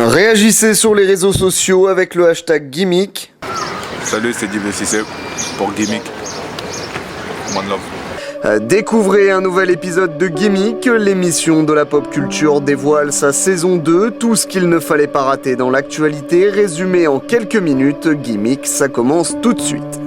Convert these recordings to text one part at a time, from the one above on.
Réagissez sur les réseaux sociaux avec le hashtag Gimmick. Salut, c'est Div Cissé pour Gimmick. One love. Découvrez un nouvel épisode de Gimmick, l'émission de la pop culture dévoile sa saison 2, tout ce qu'il ne fallait pas rater dans l'actualité, résumé en quelques minutes. Gimmick, ça commence tout de suite.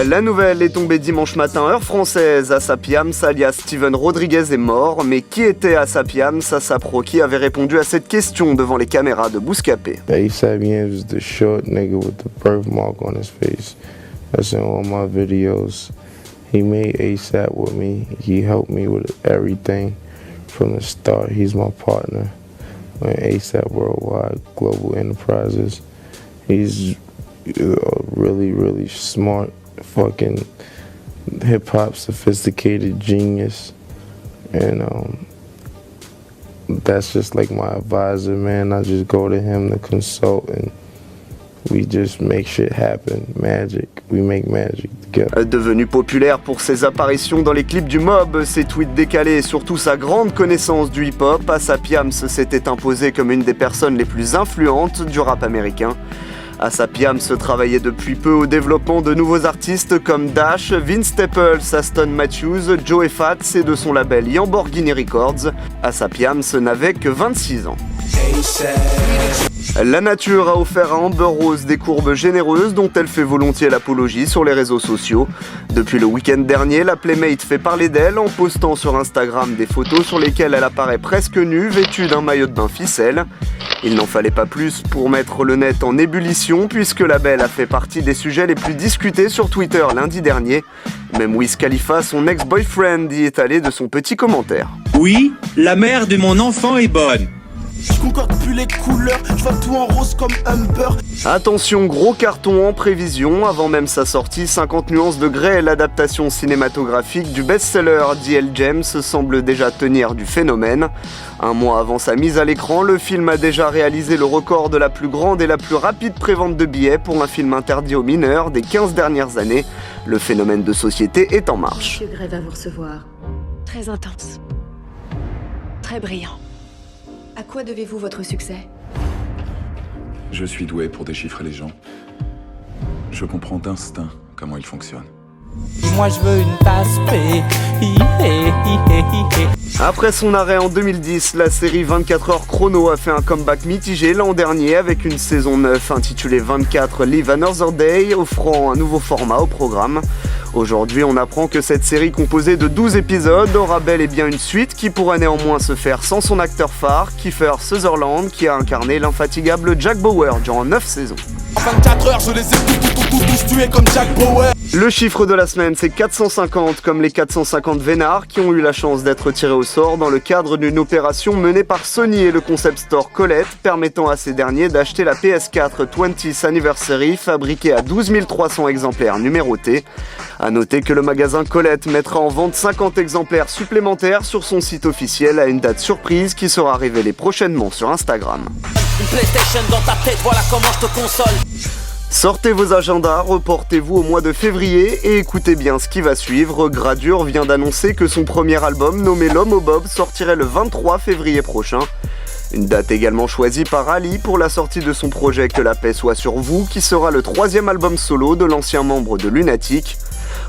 La nouvelle est tombée dimanche matin, heure française. ASAP Yams, alias Steven Rodriguez, est mort. Mais qui était ASAP Yams? ASAP Rocky avait répondu à cette question devant les caméras de Bouscapé. ASAP Yams is the short nigga with the birthmark on his face. That's in all my videos. He made ASAP with me. He helped me with everything from the start. He's my partner in ASAP Worldwide Global Enterprises. He's really smart, fucking hip-hop sophisticated genius, and that's just like my advisor, man. I just go to him to consult, and we just make shit happen. Magic, we make magic together. Devenu populaire pour ses apparitions dans les clips du Mob, ses tweets décalés et surtout sa grande connaissance du hip-hop, ASAP Yams s'était imposé comme une des personnes les plus influentes du rap américain. ASAP Yams travaillait depuis peu au développement de nouveaux artistes comme Dash, Vince Staples, Aston Matthews, Joey Fats et de son label Lamborghini Records. ASAP Yams n'avait que 26 ans. La nature a offert à Amber Rose des courbes généreuses dont elle fait volontiers l'apologie sur les réseaux sociaux. Depuis le week-end dernier, la Playmate fait parler d'elle en postant sur Instagram des photos sur lesquelles elle apparaît presque nue, vêtue d'un maillot de bain ficelle. Il n'en fallait pas plus pour mettre le net en ébullition puisque la belle a fait partie des sujets les plus discutés sur Twitter lundi dernier. Même Wiz Khalifa, son ex-boyfriend, y est allé de son petit commentaire. Oui, la mère de mon enfant est bonne. Je concorde plus les couleurs, je vois tout en rose comme Humber. Attention, gros carton en prévision. Avant même sa sortie, 50 nuances de Grey, l'adaptation cinématographique du best-seller D.L. James, semble déjà tenir du phénomène. Un mois avant sa mise à l'écran, le film a déjà réalisé le record de la plus grande et la plus rapide prévente de billets pour un film interdit aux mineurs des 15 dernières années. Le phénomène de société est en marche. Monsieur Grey va vous recevoir. Très intense. Très brillant. À quoi devez-vous votre succès? Je suis doué pour déchiffrer les gens. Je comprends d'instinct comment ils fonctionnent. Moi je veux une tasse paix. Après son arrêt en 2010, la série 24 heures chrono a fait un comeback mitigé l'an dernier avec une saison 9 intitulée 24 Live Another Day, offrant un nouveau format au programme. Aujourd'hui, on apprend que cette série composée de 12 épisodes aura bel et bien une suite qui pourrait néanmoins se faire sans son acteur phare, Kiefer Sutherland, qui a incarné l'infatigable Jack Bauer durant 9 saisons. En 24 heures, je les ai tous tués comme Jack Bauer. Le chiffre de la semaine, c'est 450, comme les 450 vénards qui ont eu la chance d'être tirés au sort dans le cadre d'une opération menée par Sony et le concept store Colette, permettant à ces derniers d'acheter la PS4 20th Anniversary fabriquée à 12 300 exemplaires numérotés. A noter que le magasin Colette mettra en vente 50 exemplaires supplémentaires sur son site officiel à une date surprise qui sera révélée prochainement sur Instagram. Une PlayStation dans ta tête, voilà comment je te console. Sortez vos agendas, reportez-vous au mois de février et écoutez bien ce qui va suivre. Gradure vient d'annoncer que son premier album, nommé L'Homme au Bob, sortirait le 23 février prochain. Une date également choisie par Ali pour la sortie de son projet Que la paix soit sur vous, qui sera le 3e album solo de l'ancien membre de Lunatic.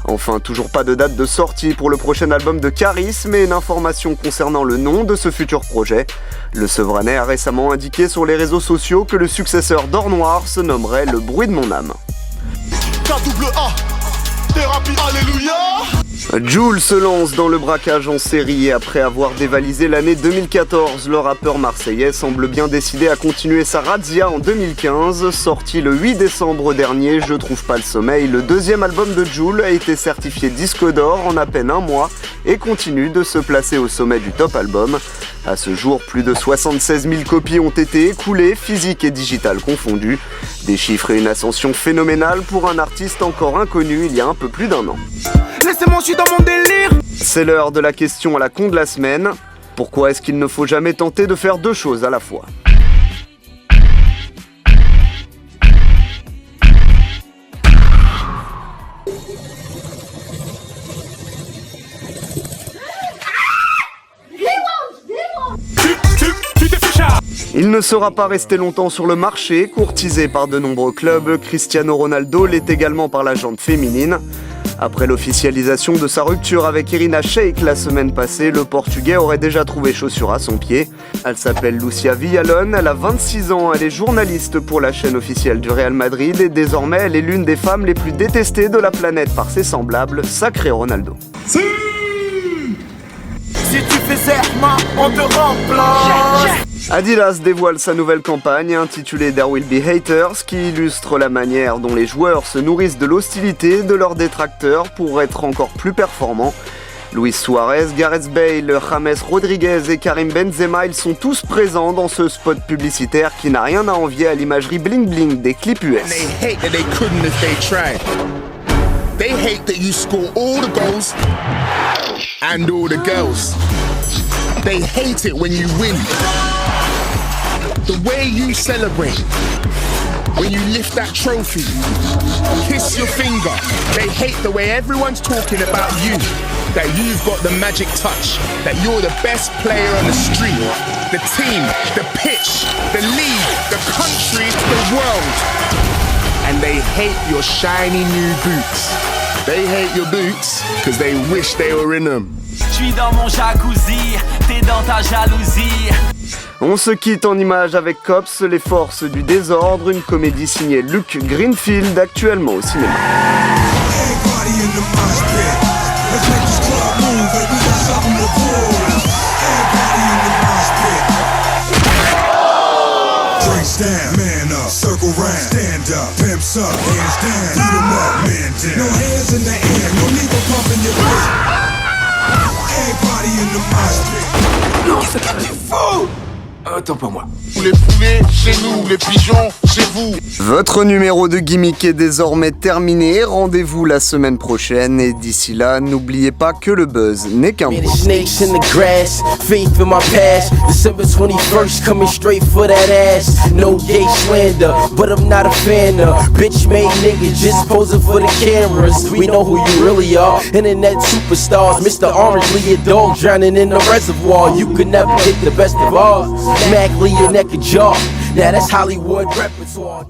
Enfin, toujours pas de date de sortie pour le prochain album de Caris, mais une information concernant le nom de ce futur projet. Le Sevranais a récemment indiqué sur les réseaux sociaux que le successeur d'Or Noir se nommerait Le Bruit de mon âme. K-A, thérapie, alléluia. Jul se lance dans le braquage en série et après avoir dévalisé l'année 2014, le rappeur marseillais semble bien décidé à continuer sa razzia en 2015. Sorti le 8 décembre dernier, Je trouve pas le sommeil, le 2e album de Jul a été certifié disque d'or en à peine un mois et continue de se placer au sommet du top album. À ce jour, plus de 76 000 copies ont été écoulées, physiques et digitales confondues. Des chiffres et une ascension phénoménale pour un artiste encore inconnu il y a un peu plus d'un an. Laissez-moi, je suis dans mon délire. C'est l'heure de la question à la con de la semaine. Pourquoi est-ce qu'il ne faut jamais tenter de faire deux choses à la fois ? Il ne sera pas resté longtemps sur le marché, courtisé par de nombreux clubs, Cristiano Ronaldo l'est également par la jante féminine. Après l'officialisation de sa rupture avec Irina Shayk la semaine passée, le Portugais aurait déjà trouvé chaussure à son pied. Elle s'appelle Lucia Villalón, elle a 26 ans, elle est journaliste pour la chaîne officielle du Real Madrid et désormais elle est l'une des femmes les plus détestées de la planète par ses semblables, sacré Ronaldo. Si tu fais serment, on te remplace. Adidas dévoile sa nouvelle campagne intitulée There Will Be Haters qui illustre la manière dont les joueurs se nourrissent de l'hostilité de leurs détracteurs pour être encore plus performants. Luis Suarez, Gareth Bale, James Rodriguez et Karim Benzema, ils sont tous présents dans ce spot publicitaire qui n'a rien à envier à l'imagerie bling bling des clips US. They hate that they couldn't if they tried. They hate that you score all the goals and all the girls. They hate it when you win. The way you celebrate, when you lift that trophy, kiss your finger. They hate the way everyone's talking about you, that you've got the magic touch, that you're the best player on the street, the team, the pitch, the league, the country, the world. And they hate your shiny new boots. They hate your boots because they wish they were in them. J'suis dans mon jacuzzi, t'es dans ta jalousie. On se quitte en images avec Cops, les forces du désordre, une comédie signée Luke Greenfield, actuellement au cinéma. Stand, man up, circle round, stand up, pimps up, hands down, beat 'em up, man down. No hands in the air, no need for pumping your fist. Everybody in the mosh pit. Non, c'est pas du fou. Autant pour moi. Les poulets, chez nous, les pigeons, chez vous. Votre numéro de gimmick est désormais terminé, rendez-vous la semaine prochaine et d'ici là, n'oubliez pas que le buzz n'est qu'un bruit. Snakes in the grass, faith in my past. December 21st, coming straight for that ass. No gay slander, but I'm not a fan of bitch made niggas just posing for the cameras. We know who you really are, internet superstars. Mr. Orange, leave your dog drowning in the reservoir. You could never get the best of ours. Mac Lee, your neck ajar. Now that's Hollywood repertoire.